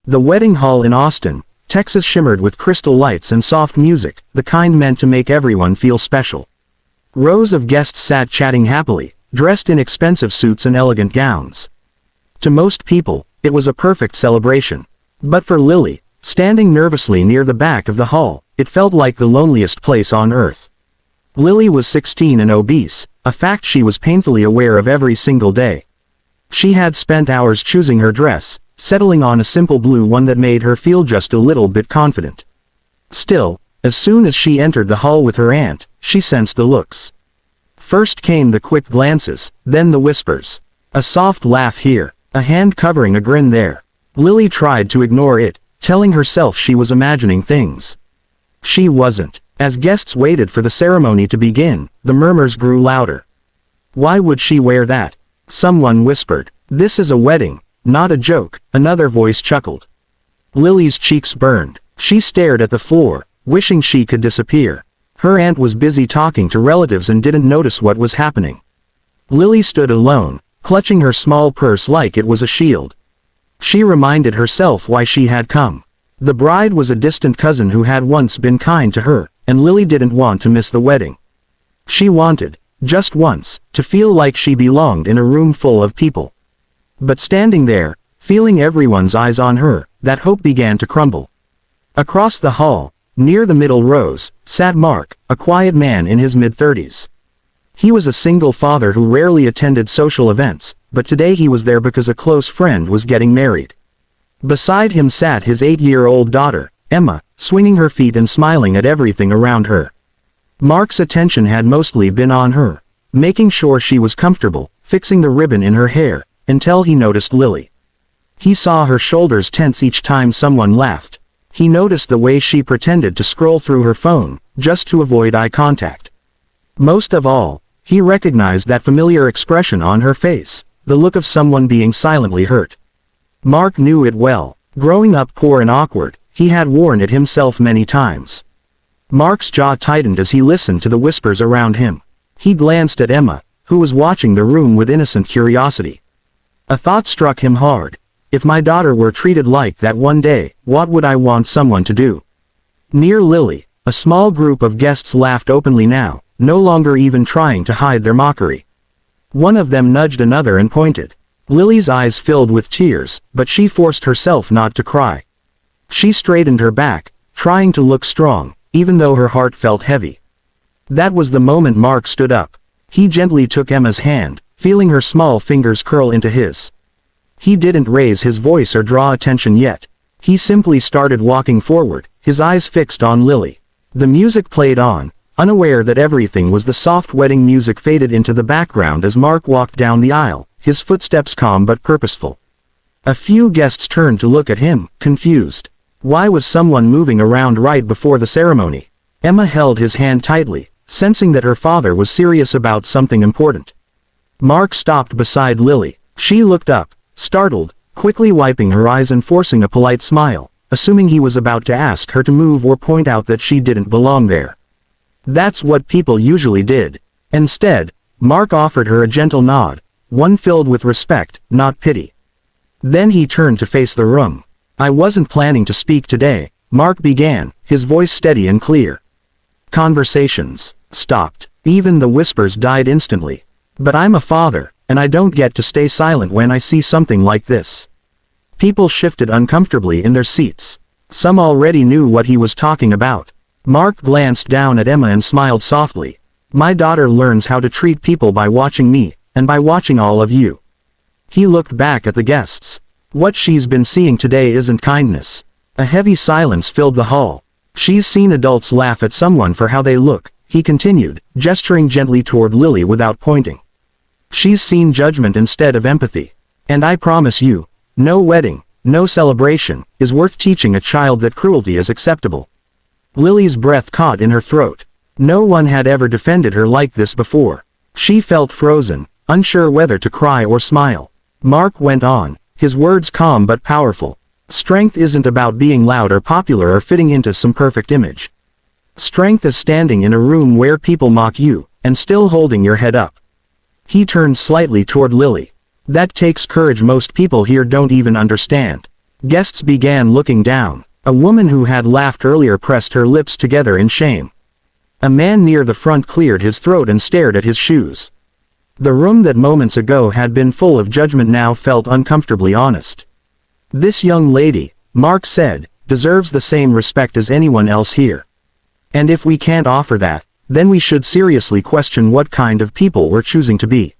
The wedding hall in Austin, Texas shimmered with crystal lights and soft music, the kind meant to make everyone feel special. Rows of guests sat chatting happily, dressed in expensive suits and elegant gowns. To most people, it was a perfect celebration. But for Lily, standing nervously near the back of the hall, it felt like the loneliest place on earth. Lily was 16 and obese, a fact she was painfully aware of every single day. She had spent hours choosing her dress, settling on a simple blue one that made her feel just a little bit confident. Still, as soon as she entered the hall with her aunt, she sensed the looks. First came the quick glances, then the whispers. A soft laugh here, a hand covering a grin there. Lily tried to ignore it, telling herself she was imagining things. She wasn't. As guests waited for the ceremony to begin, the murmurs grew louder. Why would she wear that? Someone whispered. This is a wedding, not a joke, another voice chuckled. Lily's cheeks burned. She stared at the floor, wishing she could disappear. Her aunt was busy talking to relatives and didn't notice what was happening. Lily stood alone, clutching her small purse like it was a shield. She reminded herself why she had come. The bride was a distant cousin who had once been kind to her, and Lily didn't want to miss the wedding. She wanted, just once, to feel like she belonged in a room full of people. But standing there, feeling everyone's eyes on her, that hope began to crumble. Across the hall, near the middle rows, sat Mark, a quiet man in his mid-30s. He was a single father who rarely attended social events, but today he was there because a close friend was getting married. Beside him sat his 8-year-old daughter, Emma, swinging her feet and smiling at everything around her. Mark's attention had mostly been on her, making sure she was comfortable, fixing the ribbon in her hair, until he noticed Lily. He saw her shoulders tense each time someone laughed. He noticed the way she pretended to scroll through her phone, just to avoid eye contact. Most of all, he recognized that familiar expression on her face, the look of someone being silently hurt. Mark knew it well. Growing up poor and awkward, he had worn it himself many times. Mark's jaw tightened as he listened to the whispers around him. He glanced at Emma, who was watching the room with innocent curiosity. A thought struck him hard. If my daughter were treated like that one day, what would I want someone to do? Near Lily, a small group of guests laughed openly now, no longer even trying to hide their mockery. One of them nudged another and pointed. Lily's eyes filled with tears, but she forced herself not to cry. She straightened her back, trying to look strong, even though her heart felt heavy. That was the moment Mark stood up. He gently took Emma's hand, feeling her small fingers curl into his. He didn't raise his voice or draw attention yet. He simply started walking forward, his eyes fixed on Lily. The music played on, unaware that everything was the soft wedding music faded into the background as Mark walked down the aisle, his footsteps calm but purposeful. A few guests turned to look at him, confused. Why was someone moving around right before the ceremony? Emma held his hand tightly, sensing that her father was serious about something important. Mark stopped beside Lily. She looked up, startled, quickly wiping her eyes and forcing a polite smile, assuming he was about to ask her to move or point out that she didn't belong there. That's what people usually did. Instead, Mark offered her a gentle nod, one filled with respect, not pity. Then he turned to face the room. I wasn't planning to speak today, Mark began, his voice steady and clear. Conversations stopped. Even the whispers died instantly. But I'm a father, and I don't get to stay silent when I see something like this. People shifted uncomfortably in their seats. Some already knew what he was talking about. Mark glanced down at Emma and smiled softly. My daughter learns how to treat people by watching me, and by watching all of you. He looked back at the guests. What she's been seeing today isn't kindness. A heavy silence filled the hall. She's seen adults laugh at someone for how they look, he continued, gesturing gently toward Lily without pointing. She's seen judgment instead of empathy. And I promise you, no wedding, no celebration, is worth teaching a child that cruelty is acceptable. Lily's breath caught in her throat. No one had ever defended her like this before. She felt frozen, unsure whether to cry or smile. Mark went on, his words calm but powerful. Strength isn't about being loud or popular or fitting into some perfect image. Strength is standing in a room where people mock you, and still holding your head up. He turned slightly toward Lily. That takes courage most people here don't even understand. Guests began looking down. A woman who had laughed earlier pressed her lips together in shame. A man near the front cleared his throat and stared at his shoes. The room that moments ago had been full of judgment now felt uncomfortably honest. "This young lady," Mark said, "deserves the same respect as anyone else here. And if we can't offer that, then we should seriously question what kind of people we're choosing to be."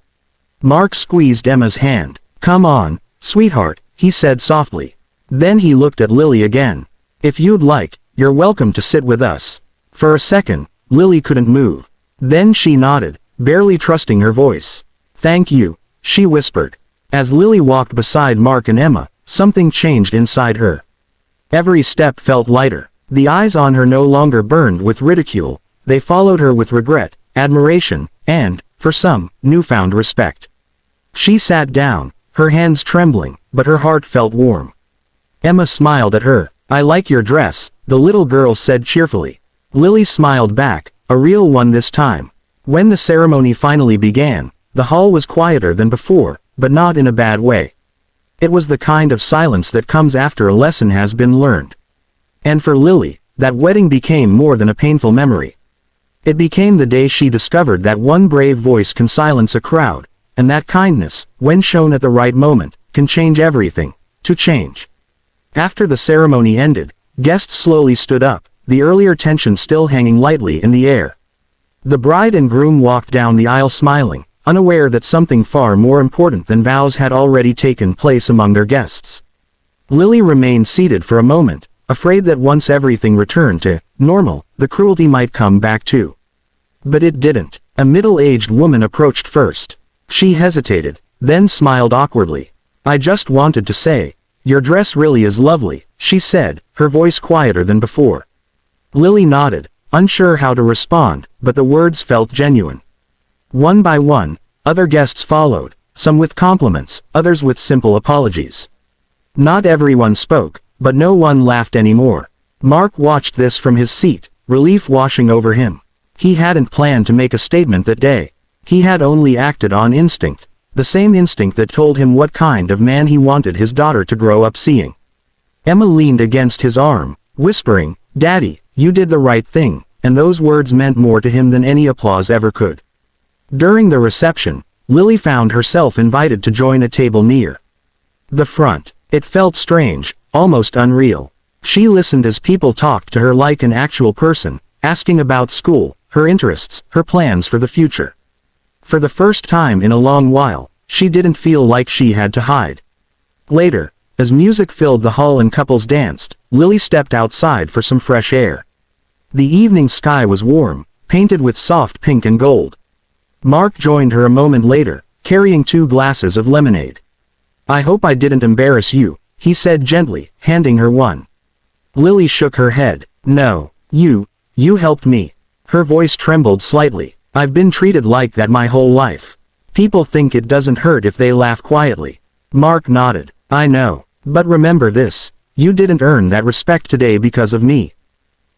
Mark squeezed Emma's hand. "Come on, sweetheart," he said softly. Then he looked at Lily again. "If you'd like, you're welcome to sit with us." For a second, Lily couldn't move. Then she nodded, barely trusting her voice. "Thank you," she whispered. As Lily walked beside Mark and Emma, something changed inside her. Every step felt lighter. The eyes on her no longer burned with ridicule, they followed her with regret, admiration, and, for some, newfound respect. She sat down, her hands trembling, but her heart felt warm. Emma smiled at her. "I like your dress," the little girl said cheerfully. Lily smiled back, a real one this time. When the ceremony finally began, the hall was quieter than before, but not in a bad way. It was the kind of silence that comes after a lesson has been learned. And for Lily, that wedding became more than a painful memory. It became the day she discovered that one brave voice can silence a crowd, and that kindness, when shown at the right moment, can change everything. To change. After the ceremony ended, guests slowly stood up, the earlier tension still hanging lightly in the air. The bride and groom walked down the aisle smiling, unaware that something far more important than vows had already taken place among their guests. Lily remained seated for a moment, afraid that once everything returned to normal, the cruelty might come back too. But it didn't. A middle-aged woman approached first. She hesitated, then smiled awkwardly. "I just wanted to say, your dress really is lovely," she said, her voice quieter than before. Lily nodded, unsure how to respond, but the words felt genuine. One by one, other guests followed, some with compliments, others with simple apologies. Not everyone spoke, but no one laughed anymore. Mark watched this from his seat, relief washing over him. He hadn't planned to make a statement that day. He had only acted on instinct, the same instinct that told him what kind of man he wanted his daughter to grow up seeing. Emma leaned against his arm, whispering, "Daddy, you did the right thing," and those words meant more to him than any applause ever could. During the reception, Lily found herself invited to join a table near the front. It felt strange, almost unreal. She listened as people talked to her like an actual person, asking about school, her interests, her plans for the future. For the first time in a long while, she didn't feel like she had to hide. Later, as music filled the hall and couples danced, Lily stepped outside for some fresh air. The evening sky was warm, painted with soft pink and gold. Mark joined her a moment later, carrying 2 glasses of lemonade. "I hope I didn't embarrass you," he said gently, handing her one. Lily shook her head. "No, you helped me." Her voice trembled slightly. "I've been treated like that my whole life. People think it doesn't hurt if they laugh quietly." Mark nodded. "I know. But remember this, you didn't earn that respect today because of me.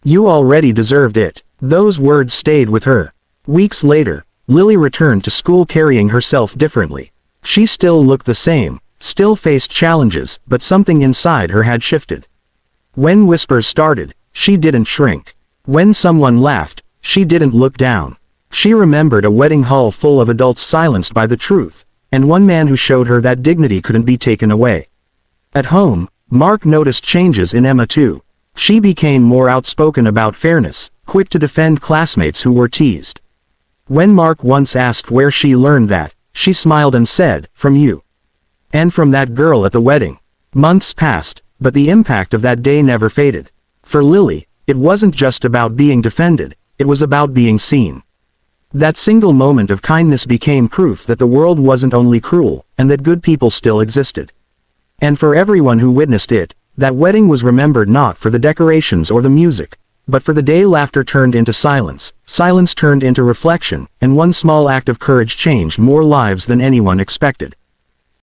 You already deserved it." Those words stayed with her. Weeks later, Lily returned to school carrying herself differently. She still looked the same, still faced challenges, but something inside her had shifted. When whispers started, she didn't shrink. When someone laughed, she didn't look down. She remembered a wedding hall full of adults silenced by the truth, and one man who showed her that dignity couldn't be taken away. At home, Mark noticed changes in Emma too. She became more outspoken about fairness, quick to defend classmates who were teased. When Mark once asked where she learned that, she smiled and said, "From you." And from that girl at the wedding. Months passed, but the impact of that day never faded. For Lily, it wasn't just about being defended, it was about being seen. That single moment of kindness became proof that the world wasn't only cruel, and that good people still existed. And for everyone who witnessed it, that wedding was remembered not for the decorations or the music, but for the day laughter turned into silence, silence turned into reflection, and one small act of courage changed more lives than anyone expected.